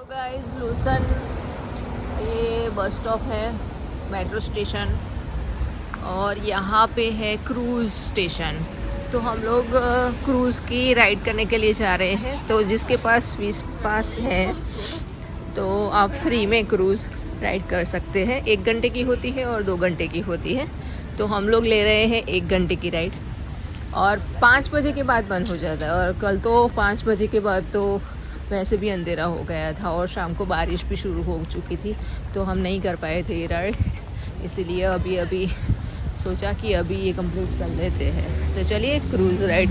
Guys लूसन ये bus stop है, metro station, और यहाँ पे है क्रूज़ स्टेशन। तो हम लोग क्रूज़ की राइड करने के लिए जा रहे हैं। तो जिसके पास स्विस पास है तो आप फ्री में क्रूज़ राइड कर सकते हैं। 1 घंटे की होती है और 2 घंटे की होती है। तो हम लोग ले रहे हैं 1 घंटे की राइड, और 5 बजे के बाद बंद हो जाता है। और कल तो 5 बजे के बाद तो वैसे भी अंधेरा हो गया था और शाम को बारिश भी शुरू हो चुकी थी, तो हम नहीं कर पाए थे ये राइड। इसीलिए अभी सोचा कि अभी ये कंप्लीट कर लेते हैं। तो चलिए क्रूज़ राइड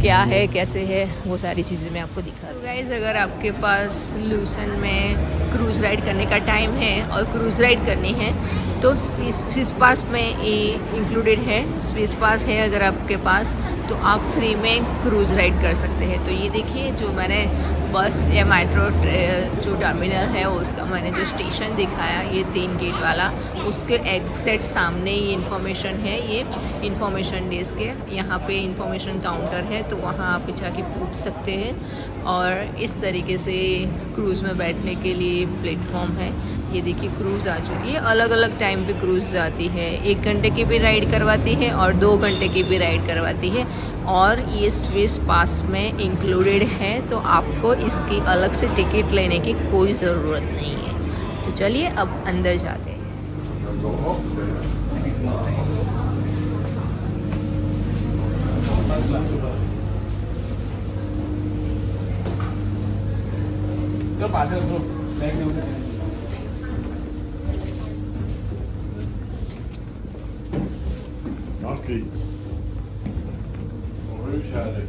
क्या है, कैसे है, वो सारी चीज़ें मैं आपको दिखा दूँ। गाइस, अगर आपके पास लूसन में क्रूज़ राइड करने का टाइम है और क्रूज़ राइड करनी है तो स्विस पास में ये इंक्लूडेड है। स्विस पास है अगर आपके पास तो आप फ्री में क्रूज़ राइड कर सकते हैं। तो ये देखिए, जो मैंने बस या मेट्रो जो टर्मिनल है उसका मैंने जो स्टेशन दिखाया, ये 3 गेट वाला, उसके एग्जैक्ट सामने ये इन्फॉर्मेशन है। ये इन्फॉर्मेशन डेस्क है, यहाँ पे इन्फॉर्मेशन काउंटर है, तो वहाँ आप जाके पूछ सकते हैं। और इस तरीके से क्रूज़ में बैठने के लिए प्लेटफॉर्म है। ये देखिए क्रूज़ आ चुकी है। अलग अलग टाइम पे क्रूज़ आती है, 1 घंटे की भी राइड करवाती है और 2 घंटे की भी राइड करवाती है, और ये स्विस पास में इंक्लूडेड है। तो आपको इसकी अलग से टिकट लेने की कोई ज़रूरत नहीं है। तो चलिए अब अंदर जाते हैं। Danke. Rüschale.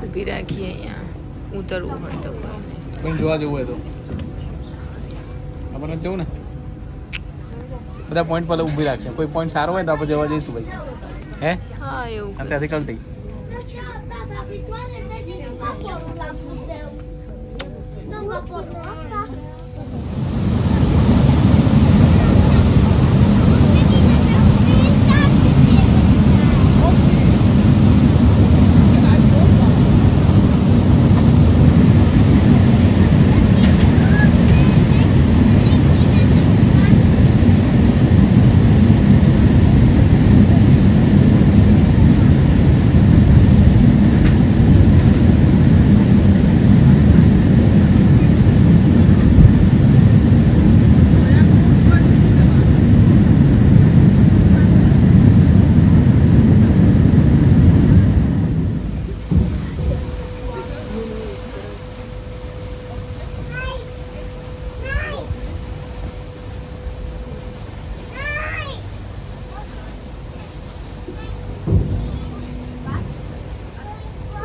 ઊભી રાખીએ અહીંયા ઉતરવું હોય તો કોઈ જોવા જવું હોય તો આપણને જવું ને બધા પોઈન્ટ પર ઊભી રાખશે. કોઈ પોઈન્ટ સારો હોય તો આપણે જવા જઈશું ભાઈ. હે હા એવું ત્યાંથી કલટી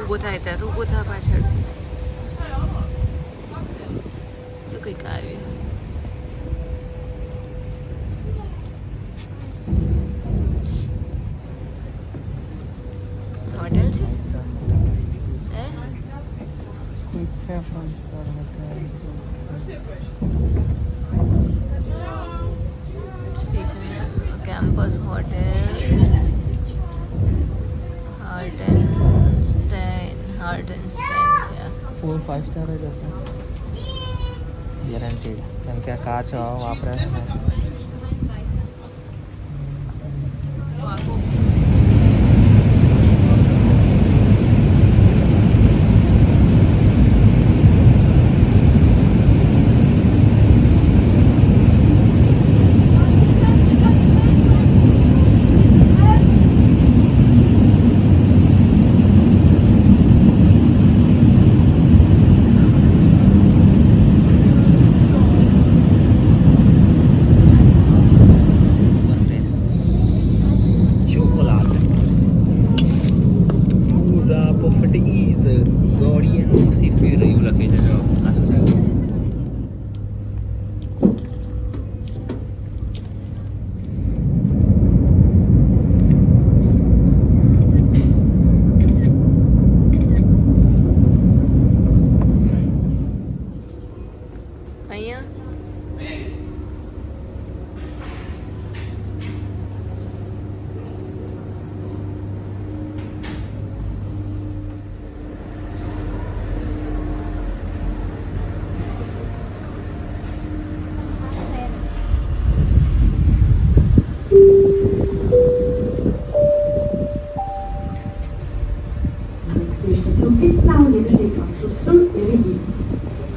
ઊભો થાય ત્યારે ઊભો થા પાછળથી. જો કંઈક આવ્યું. હોટેલ છે હે સ્ટેશન કેમ્પસ હોટેલ હાર્ટન છે 4-5 સ્ટાર જ હશે ગેરંટીડ કેમ કે આ કાચ વાપરે છે ને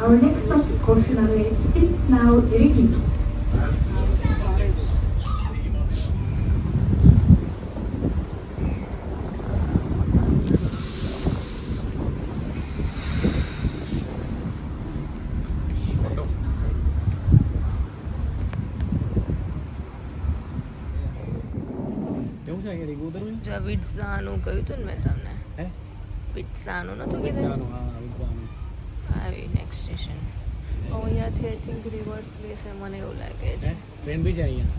Our next stop, cautionary, it's now ready. વિટ્ઝાનું કહ્યું હતું ને મેં તમને વિટ્ઝાનું નહોતું કીધું આવી નેક્સ્ટ સ્ટેશન અહીંયાથી આઈ થિંક રિવર્સ લેશે મને એવું લાગે છે ટ્રેન બી છે અહીંયા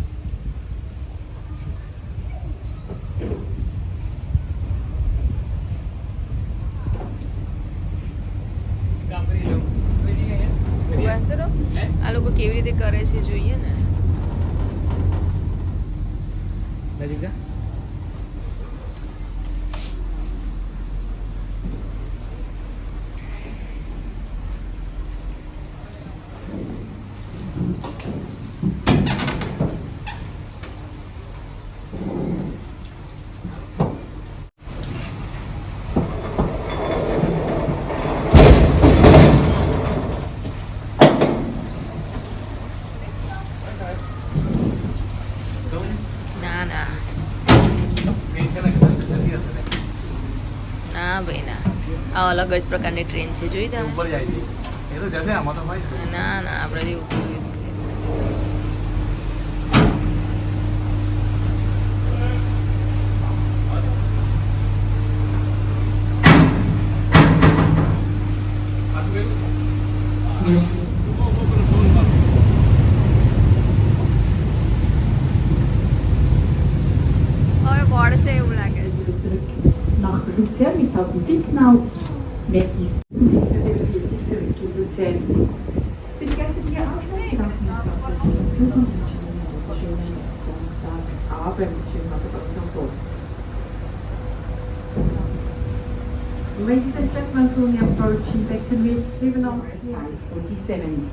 આ લોકો કેવી રીતે કરે છે જોઈએ ને નજીક જા ના ભાઈ ના આ અલગ જ પ્રકારની ટ્રેન છે જોઈ તમે ઉપર જાય છે એ તો જશે આમાં તો ભાઈ ના ના આપણે ઉપર હવે પડશે એવું લાગે Nach Lucern mit Hauptwitznau. Nett ist 1747 zurück in Lucern. Für die Gäste, die hier aussteigen, danken wir uns für die Zukunft und wünschen Ihnen einen schönen Sonntagabend. Schön, was ihr an Bord. Ladies and gentlemen, we are approaching Beckenridge, Trivenant 547.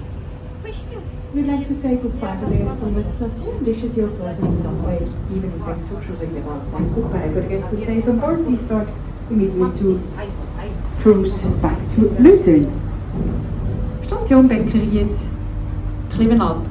We'd like to say goodbye to the guests on the station. Wishes your presence someday, even if thanks for choosing the bus. And goodbye for the guests who stays on board. We start immediately to cruise back to Lucerne. Station Beckenried, Trivenant.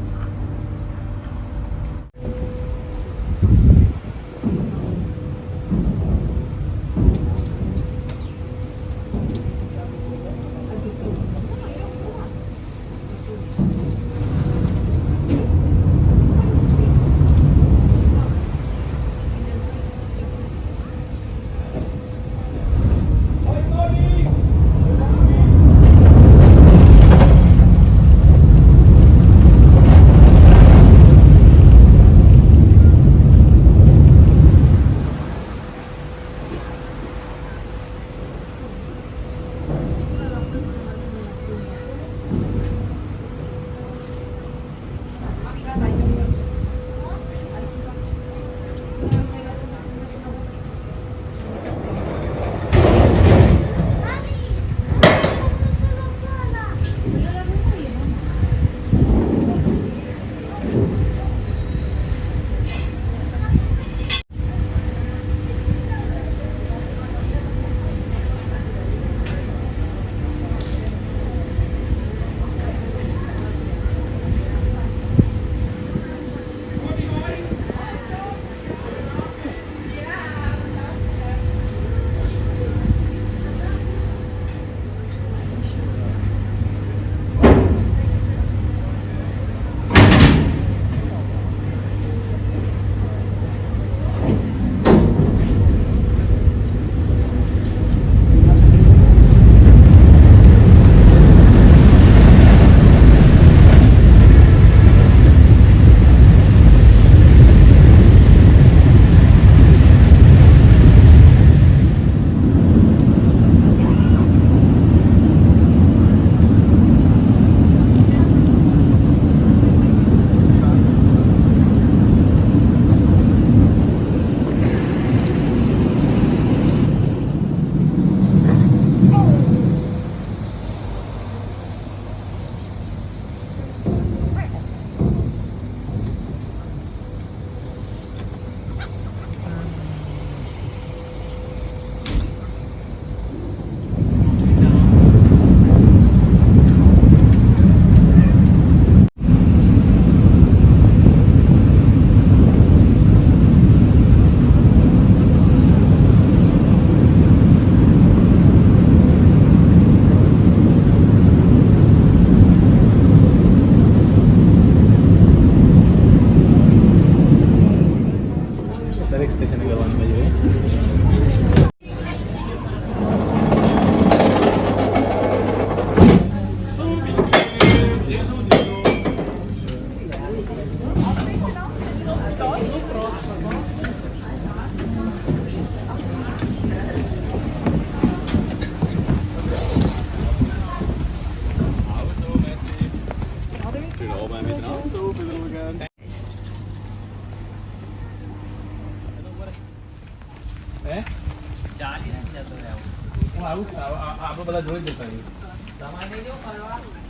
હું આવું જ આપણે બધા જોઈ જતા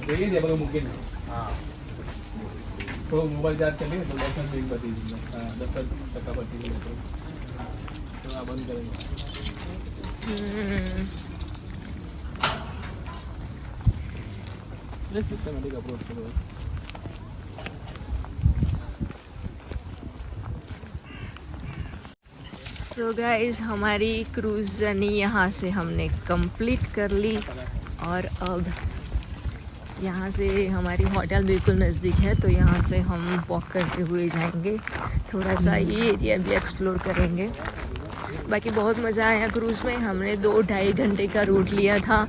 જોઈએ છે બધું મૂકીને હા થોડો મોબાઈલ ચાર્જ કરીએ તો 10 મિનિટ પતી જાય 10% પતી જાય તો આ બંધ કરી દો સિસ્ટમેટિક અપ્રોચ કરો सो गाइस हमारी क्रूज़ जर्नी यहाँ से हमने कंप्लीट कर ली और अब यहाँ से हमारी होटल बिल्कुल नज़दीक है तो यहाँ से हम वॉक करते हुए जाएंगे थोड़ा सा ये एरिया भी एक्सप्लोर करेंगे बाकी बहुत मज़ा आया क्रूज़ में हमने 2-2.5 घंटे का रूट लिया था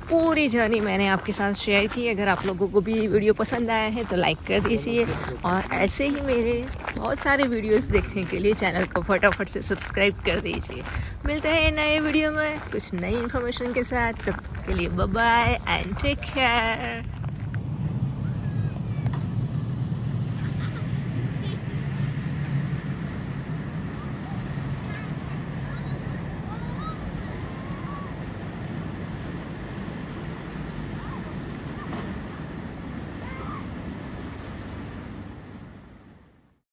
पूरी जर्नी मैंने आपके साथ शेयर की अगर आप लोगों को भी वीडियो पसंद आया है तो लाइक कर दीजिए और ऐसे ही मेरे बहुत सारे वीडियोस देखने के लिए चैनल को फटाफट से सब्सक्राइब कर दीजिए मिलते हैं नए वीडियो में कुछ नई इन्फॉर्मेशन के साथ तब तक के लिए bye bye and take care.